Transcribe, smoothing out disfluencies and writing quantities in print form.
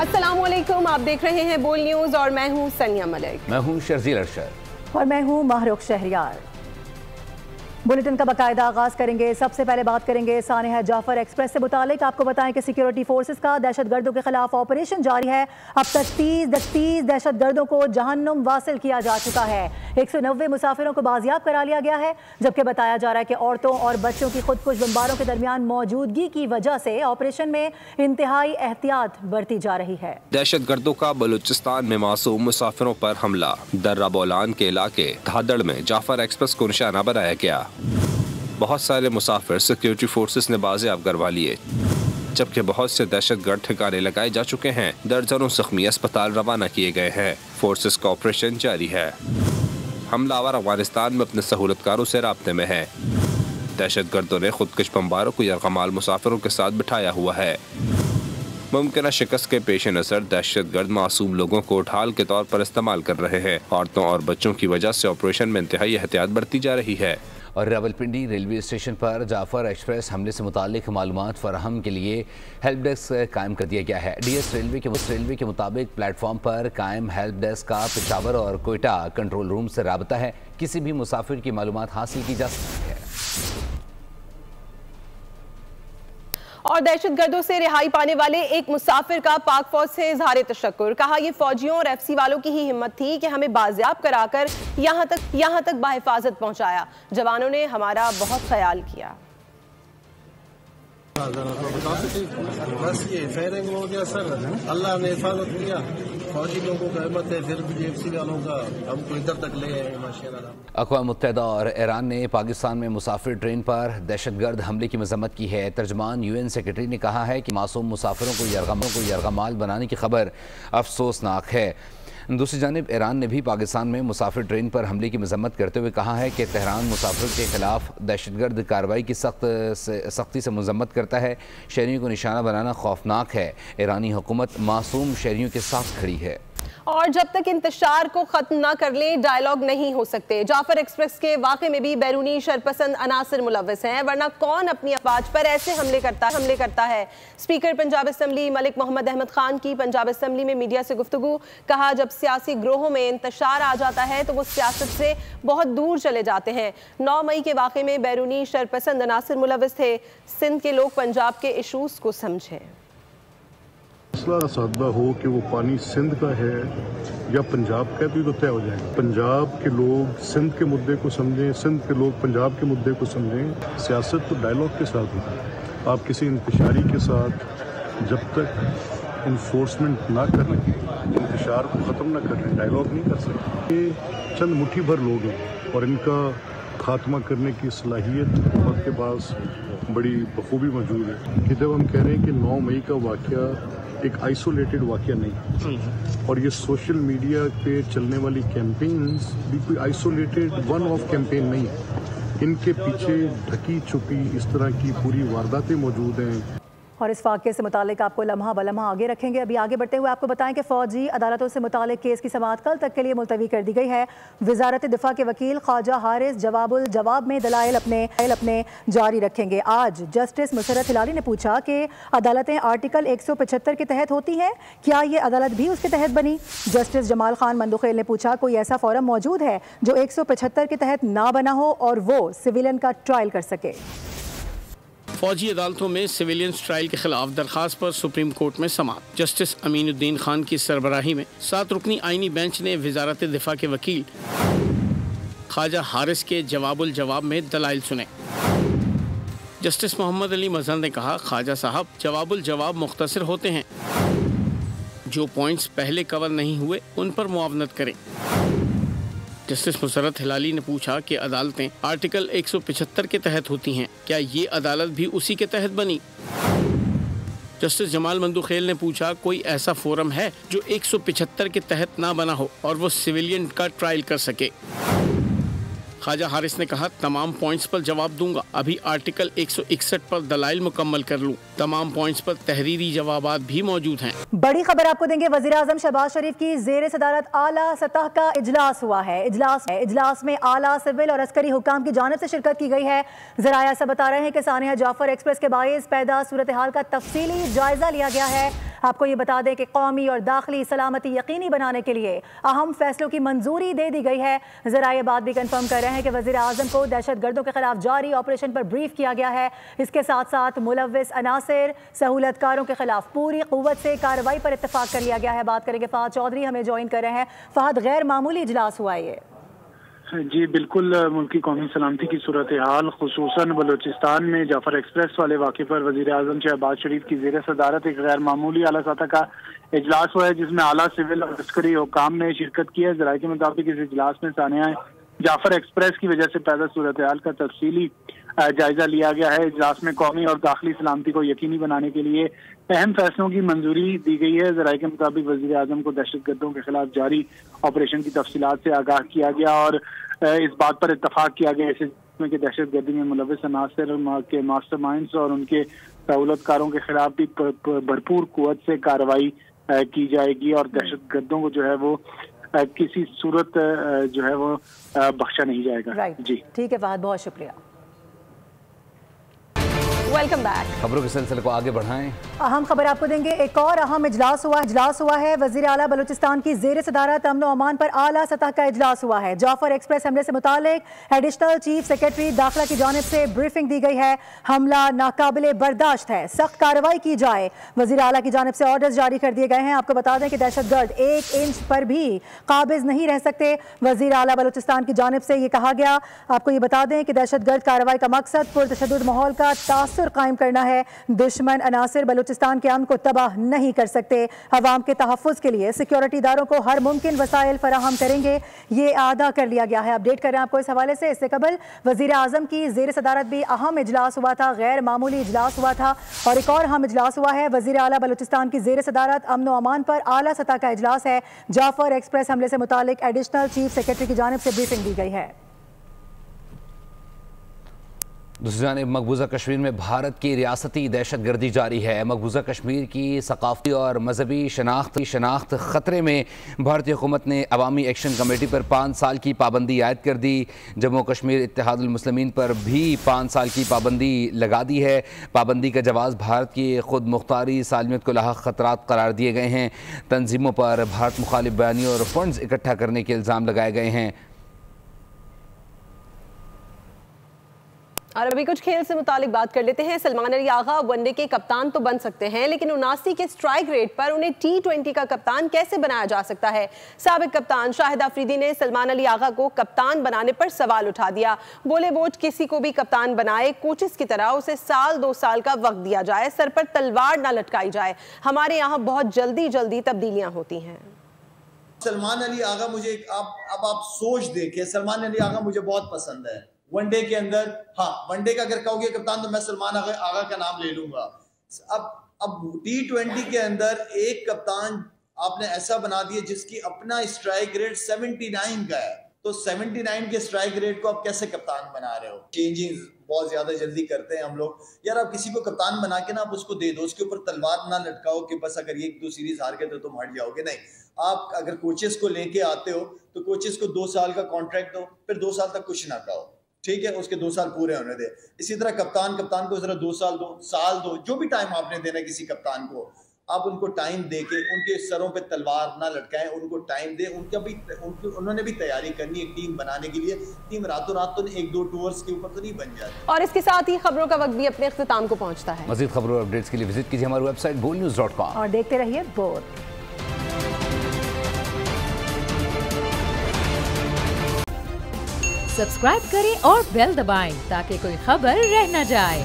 अस्सलामुअलैकुम, आप देख रहे हैं बोल न्यूज और मैं हूं सनिया मलिक। मैं हूं शर्जील अरशद और मैं हूं महरुख शहरियार। बुलेटिन का बाकायदा आगाज करेंगे। सबसे पहले बात करेंगे सानेहा जाफर एक्सप्रेस से मुतालिक। आपको बताएं कि सिक्योरिटी फोर्सेस का दहशतगर्दों के खिलाफ ऑपरेशन जारी है। अब तक 30 दहशतगर्दों को जहन्नुम वासिल किया जा चुका है। 190 मुसाफिरों को बाजियाब करा लिया गया है, जबकि बताया जा रहा है कि औरतों और बच्चों की खुदकुश बमबारों के दरमियान मौजूदगी की वजह से ऑपरेशन में इंतहाई एहतियात बरती जा रही है। दहशतगर्दों का बलूचिस्तान में मासूम मुसाफिरों पर हमला। दर्रा बोलान के इलाके धादड़ में जाफर एक्सप्रेस को निशाना बनाया गया। बहुत सारे मुसाफिर सिक्योरिटी फोर्सेस ने बाजियाब करवा लिए, जबकि बहुत से दहशतगर्द ठिकाने लगाए जा चुके हैं। दर्जनों जख्मी अस्पताल रवाना किए गए हैं। फोर्सेस का ऑपरेशन जारी है। हमलावर अफगानिस्तान में अपने सहूलतकारों से राब्ते में है। दहशतगर्दों ने खुदकुश बमबारों को यरगमाल मुसाफिरों के साथ बिठाया हुआ है। मुमकिन शिकस्त के पेश नज़र दहशतगर्द मासूम लोगों को ढाल के तौर पर इस्तेमाल कर रहे हैं। औरतों और बच्चों की वजह से ऑपरेशन में इंतहाई एहतियात बरती जा रही है। और रावलपिंडी रेलवे स्टेशन पर जाफर एक्सप्रेस हमले से मुतालिक मालूमात फराहम के लिए हेल्प डेस्क कायम कर दिया गया है। डीएस रेलवे के मुताबिक प्लेटफॉर्म पर कायम हेल्प डेस्क का पेशावर और कोयटा कंट्रोल रूम से राबता है। किसी भी मुसाफिर की मालूमात हासिल की जा सकती है। और दहशतगर्दों से रिहाई पाने वाले एक मुसाफिर का पाक फौज से इजहार तशक्कुर। कहा, ये फौजियों और एफसी वालों की ही हिम्मत थी कि हमें बाजियाब कराकर यहाँ तक बाहिफाजत पहुँचाया। जवानों ने हमारा बहुत ख्याल किया। बस ये फायरिंग हो गया सर, अल्लाह ने हिफाजत किया। फौजी लोगों का हिम्मत है, फिर भी एफसी वालों का हमको इधर तक ले आए माशाअल्लाह। अक़वाम मुत्तहिदा और ईरान ने पाकिस्तान में मुसाफिर ट्रेन पर दहशतगर्द हमले की मजम्मत की है। तर्जमान यूएन सेक्रेटरी ने कहा है कि मासूम मुसाफिरों को यरगमाल बनाने की खबर अफसोसनाक है। दूसरी जानिब ईरान ने भी पाकिस्तान में मुसाफिर ट्रेन पर हमले की मजम्मत करते हुए कहा है कि तेहरान मुसाफिरों के खिलाफ दहशतगर्द कार्रवाई की सख्ती से मजम्मत करता है। शहरियों को निशाना बनाना खौफनाक है। ईरानी हुकूमत मासूम शहरियों के साथ खड़ी है। और जब तक इंतशार को खत्म ना कर लें, डायलॉग नहीं हो सकते। जाफर एक्सप्रेस के वाक़े में भी बैरूनी शरपसंद अनासर मुलव्वस हैं, वरना कौन अपनी अफवाज पर ऐसे हमले करता है। स्पीकर पंजाब असम्बली मलिक मोहम्मद अहमद खान की पंजाब असम्बली में मीडिया से गुफ्तगू। कहा, जब सियासी ग्रोहों में इंतशार आ जाता है तो वो सियासत से बहुत दूर चले जाते हैं। 9 मई के वाक़े में बैरूनी शरपसंद अनासर मुलव्वस थे। सिंध के लोग पंजाब के इशूज को समझें। मसला सादा हो कि वो पानी सिंध का है या पंजाब का भी तो तय हो जाएगा। पंजाब के लोग सिंध के मुद्दे को समझें, सिंध के लोग पंजाब के मुद्दे को समझें। सियासत तो डायलॉग के साथ होती है। आप किसी इंतशारी के साथ जब तक इन्फोर्समेंट ना कर लें, इंतशार को ख़त्म ना कर लें, डायलॉग नहीं कर सकते। ये चंद मुट्ठी भर लोग हैं और इनका खात्मा करने की सलाहियत हुकूमत के पास बड़ी बखूबी मौजूद है। कि जब हम कह रहे हैं कि 9 मई का वाक़या एक आइसोलेटेड वाक़या नहीं, और ये सोशल मीडिया पे चलने वाली कैंपेन्स भी कोई आइसोलेटेड वन ऑफ कैंपेन नहीं है। इनके पीछे ढकी छुपी इस तरह की पूरी वारदातें मौजूद हैं। और इस वाक़े से मुतालिक आपको लम्हा ब लम्हा आगे रखेंगे। अभी आगे बढ़ते हुए आपको बताएं कि फ़ौजी अदालतों से मुतालिक केस की समाअत कल तक के लिए मुलतवी कर दी गई है। वज़ारत दिफ़ा के वकील ख्वाजा हारिस जवाबुल जवाब में दलाइल अपने जारी रखेंगे। आज जस्टिस मुसर्रत हिलाली ने पूछा कि अदालतें आर्टिकल 175 के तहत होती हैं, क्या ये अदालत भी उसके तहत बनी? जस्टिस जमाल खान मंदुखेल ने पूछा, कोई ऐसा फोरम मौजूद है जो 175 के तहत ना बना हो और वो सिविलियन का ट्रायल कर सके? फौजी अदालतों में सिविलियन ट्रायल के खिलाफ दरखास्त पर सुप्रीम कोर्ट में समाअत। जस्टिस अमीनुद्दीन खान की सरबराही में 7 रुकनी आईनी बेंच ने वज़ारत दिफा के वकील ख्वाजा हारिस के जवाबुल जवाब में दलाइल सुने। जस्टिस मोहम्मद अली मजहर ने कहा, ख्वाजा साहब, जवाबुल जवाब मुख्तसर होते हैं, जो पॉइंट्स पहले कवर नहीं हुए उन पर मुआवनत करें। जस्टिस मुसर्रत हिलाली ने पूछा कि अदालतें आर्टिकल 175 के तहत होती हैं, क्या ये अदालत भी उसी के तहत बनी? जस्टिस जमाल मंदुखेल ने पूछा, कोई ऐसा फोरम है जो 175 के तहत ना बना हो और वो सिविलियन का ट्रायल कर सके? ख्वाजा हारिस ने कहा, तमाम पॉइंट्स पर जवाब दूंगा। अभी आर्टिकल 161 पर दलाइल मुकम्मल कर लूं। तमाम पॉइंट्स पर तहरीरी जवाबात भी मौजूद हैं। बड़ी खबर आपको देंगे, वज़ीर-ए-आज़म शहबाज शरीफ की ज़ेर सदारत आला सतह का इजलास हुआ है। इजलास में आला सिविल और अस्करी हुकाम की जानिब से शिरकत की गई है। ज़राया ऐसा बता रहे हैं कि सानिया जाफर एक्सप्रेस के बाइस पैदा सूरत हाल का तफसीली जायजा लिया गया है। आपको ये बता दें कि कौमी और दाखिली सलामती यकीनी बनाने के लिए अहम फैसलों की मंजूरी दे दी गई है। ज़रा ये बात भी कंफर्म कर रहे हैं कि वज़ीर आज़म को दहशत गर्दों के खिलाफ जारी ऑपरेशन पर ब्रीफ किया गया है। इसके साथ साथ मुलव्विस अनासिर सहूलतकारों के खिलाफ पूरी कुव्वत से कार्रवाई पर इत्तफाक कर लिया गया है। बात करेंगे फहद चौधरी, हमें ज्वाइन कर रहे हैं। फहद, गैर मामूली इजलास हुआ ये? जी बिल्कुल, मुल्की कौमी सलामती की सूरत हाल खुसूसन बलूचिस्तान में जाफर एक्सप्रेस वाले वाक़े पर वज़ीर आज़म शहबाज शरीफ की ज़ेर सदारत एक गैर मामूली आला सतह का इजलास हुआ है, जिसमें आला सिविल और अस्करी हुकाम ने शिरकत की है। ज़राए के मुताबिक इस इजलास में सानिया जाफर एक्सप्रेस की वजह से पैदा सूरत हाल का तफसीली जायजा लिया गया है। इजलास में कौमी और दाखिली सलामती को यकीनी बनाने के लिए अहम फैसलों की मंजूरी दी गई है। ज़राए के मुताबिक वज़ीर आज़म को दहशत गर्दों के खिलाफ जारी ऑपरेशन की तफसीलात से आगाह किया गया और इस बात पर इत्तफाक किया गया कि दहशत गर्दी में मुलव्विस अनासिर के मास्टरमाइंड्स और उनके सहूलतकारों के खिलाफ भी भरपूर कुव्वत से कार्रवाई की जाएगी और दहशत गर्दों को जो है वो किसी सूरत जो है वो बख्शा नहीं जाएगा। जी ठीक है फहद, बहुत शुक्रिया। Welcome back. खबरों के सिलसिले को आगे बढ़ाएं। अहम खबर आपको देंगे, एक और अहम इजलास हुआ है। वजीर आला बलूचिस्तान की जेर सदारत अमन और अमान पर आला सतह का इजलास हुआ है। जाफर एक्सप्रेस हमले से मुतालिक एडिशनल चीफ सेक्रेटरी दाखिला की जानिब से ब्रीफिंग दी गई है। हमला नाकाबिले बर्दाश्त है, सख्त कार्रवाई की जाए। वजीर आला की जानिब से ऑर्डर्स जारी कर दिए गए हैं। आपको बता दें कि दहशतगर्द 1 इंच पर भी काबिज नहीं रह सकते। वजीर आला बलूचिस्तान की जानिब से ये कहा गया। आपको ये बता दें कि दहशतगर्द कार्रवाई का मकसद पुरतशद्दुद माहौल का तासुर कायम करना है। दुश्मन अनासिर बलूचिस्तान के अमन को तबाह नहीं कर सकते। अवाम के तहफ़्फ़ुज़ के लिए सिक्योरिटी इदारों को हर मुमकिन वसाइल फराहम करेंगे, ये आदा कर लिया गया है। अपडेट कर रहे हैं आपको इस हवाले से। इससे कबल वज़ीर आज़म की ज़ेर सदारत भी अहम इजलास हुआ था, गैर मामूली इजलास हुआ था। और एक और अहम इजलास हुआ है, वज़ीर आला बलूचिस्तान की ज़ेर सदारत अमन व अमान पर आला सतह का इजलास है। जाफर एक्सप्रेस हमले से मुतालिक एडिशनल चीफ सेक्रेटरी की जानिब से ब्रीफिंग दी गई है। दूसरी जानिब मकबूजा कश्मीर में भारत की रियासती दहशत गर्दी जारी है। मकबूजा कश्मीर की सकाफती और मजहबी शनाख्त खतरे में भारतीय हुकूमत ने अवामी एक्शन कमेटी पर 5 साल की पाबंदी आयद कर दी। जम्मू कश्मीर इत्तेहादुल मुस्लिमीन पर भी 5 साल की पाबंदी लगा दी है। पाबंदी का जवाब भारत की खुद मुख्तारी सालमियत को लाहक खतरात करार दिए गए हैं। तंजीमों पर भारत मुखालिफ बयानियों और फंड्स इकट्ठा करने के इल्ज़ाम लगाए गए हैं। और अभी कुछ खेल से मुतालिक बात कर लेते हैं। सलमान अली आगा वनडे के कप्तान तो बन सकते हैं, लेकिन 79 के स्ट्राइक रेट पर उन्हें T20 का कप्तान कैसे बनाया जा सकता है? साबिक कप्तान शाहिद अफरीदी ने सलमान अली आगा को कप्तान बनाने पर सवाल उठा दिया। बोले वोट किसी को भी कप्तान बनाए, कोचेस की तरह उसे 1-2 साल का वक्त दिया जाए, सर पर तलवार ना लटकाई जाए। हमारे यहाँ बहुत जल्दी तब्दीलियां होती हैं। सलमान अली आगा मुझे अब आप सोच देखें, सलमान अली आगा मुझे बहुत पसंद है। वनडे के अंदर, हाँ वनडे का अगर कहोगे कप्तान तो मैं सलमान आगा का नाम ले लूंगा। अब T20 के अंदर एक कप्तान आपने ऐसा बना दिया जिसकी अपना स्ट्राइक रेट 79 का है, तो 79 के स्ट्राइक रेट को आप कैसे कप्तान बना रहे हो? चेंजिंग बहुत ज्यादा जल्दी करते हैं हम लोग। यार आप किसी को कप्तान बना के ना आप उसको दे दो, उसके ऊपर तलवार ना लटकाओ कि बस अगर 1-2 सीरीज हार गए तो तुम हट जाओगे। नहीं, आप अगर कोचेस को लेके आते हो तो कोचेस को 2 साल का कॉन्ट्रैक्ट दो, फिर 2 साल तक कुछ ना कहो, ठीक है, उसके 2 साल पूरे होने दे। इसी तरह कप्तान को जरा 2 साल दो, साल दो, जो भी टाइम आपने देना किसी कप्तान को, आप उनको टाइम दे के उनके सरों पे तलवार ना लटकाएं, उनको टाइम दे। उन्होंने भी तैयारी करनी है टीम बनाने के लिए। टीम रातों रात तो 1-2 टूर्स के ऊपर तो नहीं बन जाती। और इसके साथ ही खबरों का वक्त भी अपने इख्तिताम को पहुंचता है। मज़ीद खबरों और अपडेट्स के लिए विजिट कीजिए हमारी वेबसाइट boldnews.com और देखते रहिए बोल्ड। सब्सक्राइब करें और बेल दबाएं ताकि कोई खबर रह न जाए।